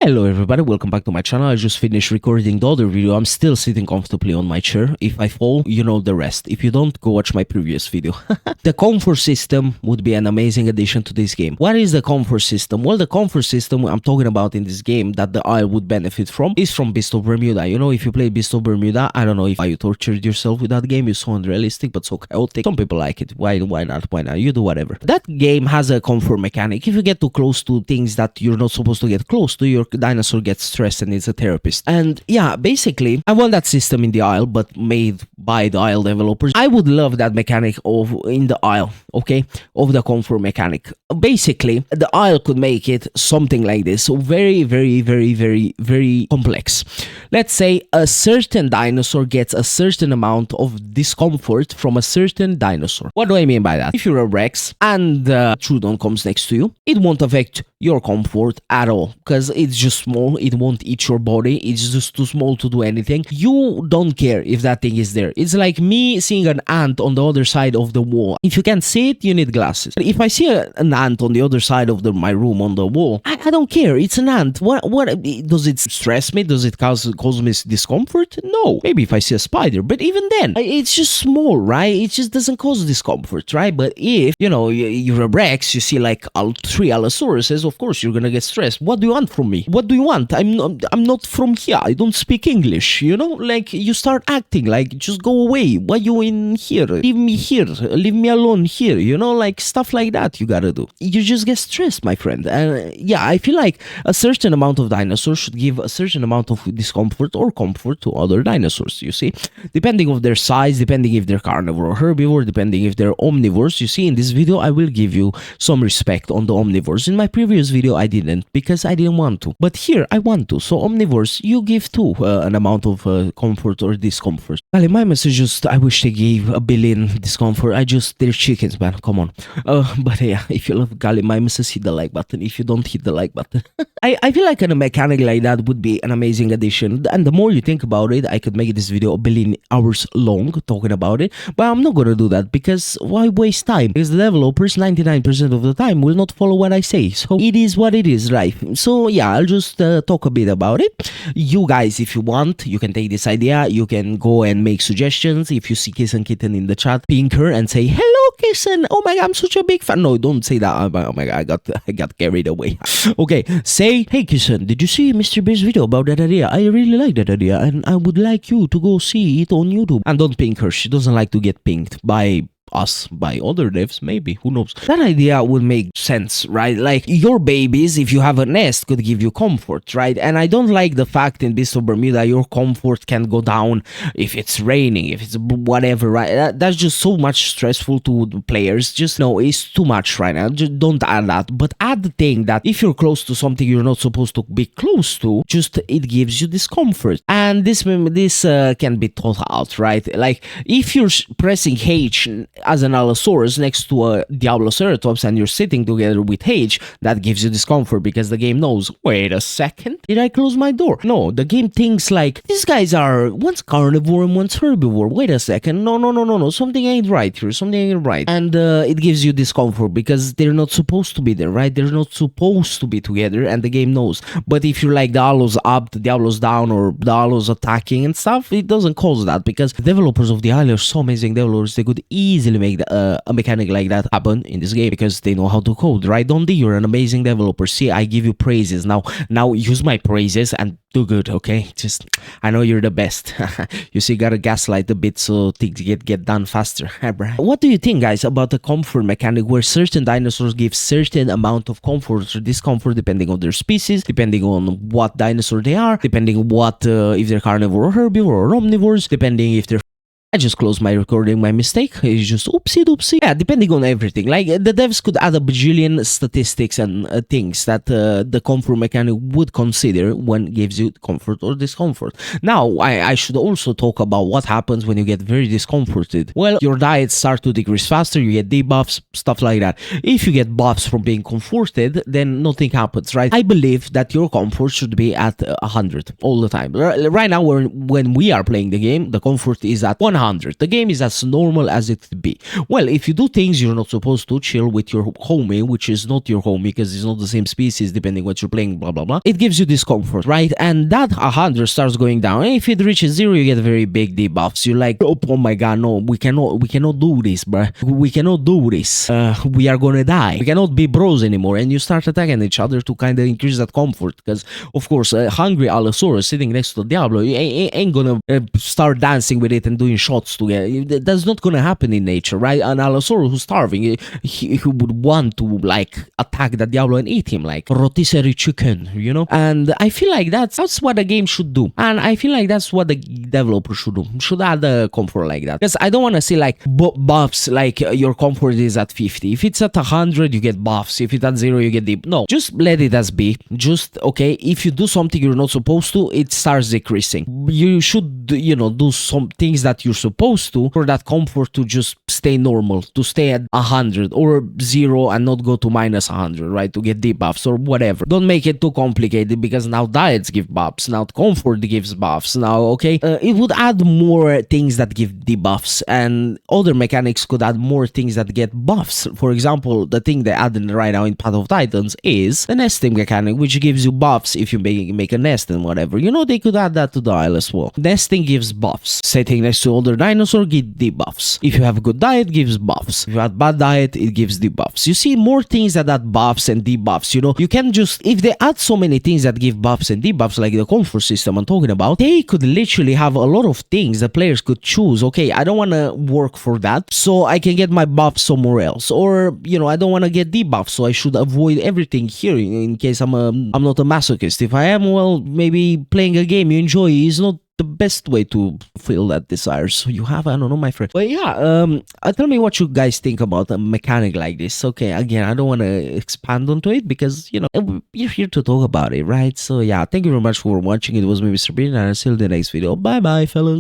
Hello everybody, welcome back to my channel. I just finished recording the other video. I'm still sitting comfortably on my chair. If I fall, you know the rest. If you don't, go watch my previous video. The comfort system would be an amazing addition to this game. What is the comfort system? Well, the comfort system I'm talking about in this game that the Isle would benefit from is from Beast of Bermuda. You know, if you play Beast of Bermuda, I don't know if you tortured yourself with that game. It's so unrealistic but so chaotic. Some people like it. Why not? Why not? You do whatever. That game has a comfort mechanic. If you get too close to things that you're not supposed to get close to, your dinosaur gets stressed and needs a therapist. And yeah, basically, I want that system in the Isle, but made by the Isle developers. I would love that mechanic in the Isle, okay, of the comfort mechanic. Basically, the Isle could make it something like this. So very complex. Let's say a certain dinosaur gets a certain amount of discomfort from a certain dinosaur. What do I mean by that? If you're a Rex and Trudon comes next to you, it won't affect your comfort at all because it's just small. It won't eat your body. It's just too small to do anything. You don't care if that thing is there. It's like me seeing an ant on the other side of the wall. If you can't see it, you need glasses. If I see an ant on the other side of my room on the wall, I don't care. It's an ant. What does it stress me? Does it cause me discomfort? No. Maybe if I see a spider, but even then, it's just small, right? It just doesn't cause discomfort, right? But if you're a Rex, you see like three Allosauruses, of course you're gonna get stressed. What do you want from me? What do you want? I'm not from here. I don't speak English. You know, like you start acting like just go away. Why you in here? Leave me here. Leave me alone here. You know, like stuff like that you gotta do. You just get stressed, my friend. Yeah, I feel like a certain amount of dinosaurs should give a certain amount of discomfort or comfort to other dinosaurs. You see, depending on their size, depending if they're carnivore or herbivore, depending if they're omnivores. You see, in this video, I will give you some respect on the omnivores. In my previous video, I didn't because I didn't want to. But here, I want to. So omnivores, you give too an amount of comfort or discomfort. Gallimimus is just, I wish they gave a billion discomfort. They're chickens, man. Come on. But yeah, if you love Gallimimus, hit the like button. If you don't, hit the like button. I feel like a mechanic like that would be an amazing addition. And the more you think about it, I could make this video a billion hours long talking about it. But I'm not gonna do that because why waste time? Because the developers 99% of the time will not follow what I say. So it is what it is, right? So yeah, I'll just talk a bit about it. You guys, if you want, you can take this idea. You can go and make suggestions. If you see Kiss and Kitten in the chat, ping her and say, hello, Kissen. Oh my God, I'm such a big fan. No, don't say that. Oh my God, I got carried away. Okay, say, hey, Kissen, did you see Mr. Beast's video about that idea? I really like that idea and I would like you to go see it on YouTube. And don't ping her. She doesn't like to get pinged by us, by other devs, maybe, who knows. That idea would make sense, right? Like your babies, if you have a nest, could give you comfort, right? And I don't like the fact in Beast of Bermuda your comfort can go down if it's raining, if it's whatever, right? That's just so much stressful to the players. Just no, it's too much right now. Just don't add that, but add the thing that if you're close to something you're not supposed to be close to, just it gives you discomfort. And this can be thought out, right? Like if you're pressing H as an Allosaurus next to a Diabloceratops and you're sitting together with H, that gives you discomfort because the game knows, wait a second, did I close my door? No, the game thinks like, these guys are, one's carnivore and one's herbivore. Wait a second, no, something ain't right here, something ain't right. And it gives you discomfort because they're not supposed to be there, right? They're not supposed to be together and the game knows. But if you're like the Allos up, the Diablos down, or the Allos attacking and stuff, it doesn't cause that because the developers of the Isle are so amazing developers, they could easily make a mechanic like that happen in this game because they know how to code, right? Dondi, you're an amazing developer. See, I give you praises. Now use my praises and do good, okay? Just, I know you're the best. You see, gotta gaslight a bit so things get done faster. What do you think, guys, about the comfort mechanic where certain dinosaurs give certain amount of comfort or discomfort depending on their species, depending on what dinosaur they are, depending on what, if they're carnivore or herbivore or omnivores, depending if they're I just closed my recording, my mistake. It's just oopsie doopsie. Yeah, depending on everything. Like the devs could add a bajillion statistics and things that the comfort mechanic would consider when it gives you comfort or discomfort. Now, I should also talk about what happens when you get very discomforted. Well, your diets start to decrease faster, you get debuffs, stuff like that. If you get buffs from being comforted, then nothing happens, right? I believe that your comfort should be at 100 all the time. Right now, when we are playing the game, the comfort is at 100. 100. The game is as normal as it could be. Well, if you do things you're not supposed to, chill with your homie, which is not your homie because it's not the same species depending what you're playing, blah blah blah, it gives you discomfort, right? And that 100 starts going down. And if it reaches 0, you get very big debuffs. You're like, oh my god, no, we cannot do this, bruh. We cannot do this. We are gonna die. We cannot be bros anymore. And you start attacking each other to kind of increase that comfort, because of course a hungry Allosaurus sitting next to Diablo ain't gonna start dancing with it and doing shots together. That's not gonna happen in nature, right? An Allosaurus who's starving, he would want to like attack the Diablo and eat him like rotisserie chicken, you know? And I feel like that's what the game should do, and I feel like that's what the developer should do. Should add a comfort like that, because I don't want to see like buffs like your comfort is at 50. If it's at 100, you get buffs. If it's at 0, you get deep. No, just let it as be. Just okay, if you do something you're not supposed to, it starts decreasing. You should, you know, do some things that you're supposed to for that comfort to just stay normal, to stay at 100 or 0 and not go to minus 100, right? To get debuffs or whatever. Don't make it too complicated, because now diets give buffs, now comfort gives buffs. Now, okay, it would add more things that give debuffs, and other mechanics could add more things that get buffs. For example, the thing they added right now in Path of Titans is the nesting mechanic, which gives you buffs if you make a nest and whatever. You know, they could add that to the Isle as well. Nesting gives buffs. Sitting next to older dinosaur gives debuffs. If you have a good diet, gives buffs. If you have bad diet, it gives debuffs. You see, more things that add buffs and debuffs. You know, you can just, if they add so many things that give buffs and debuffs, like the comfort system I'm talking about, they could literally have a lot of things the players could choose. Okay, I don't want to work for that, so I can get my buffs somewhere else. Or, you know, I don't want to get debuffs, so I should avoid everything here in case I'm not a masochist. If I am, well, maybe playing a game you enjoy is not the best way to fulfill that desire. So you have, I don't know, my friend. But yeah, tell me what you guys think about a mechanic like this. Okay, again, I don't want to expand onto it because, you know, you're here to talk about it, right? So yeah, thank you very much for watching. It was me, Mr. Bean, and I'll see you in the next video. Bye bye, fellas.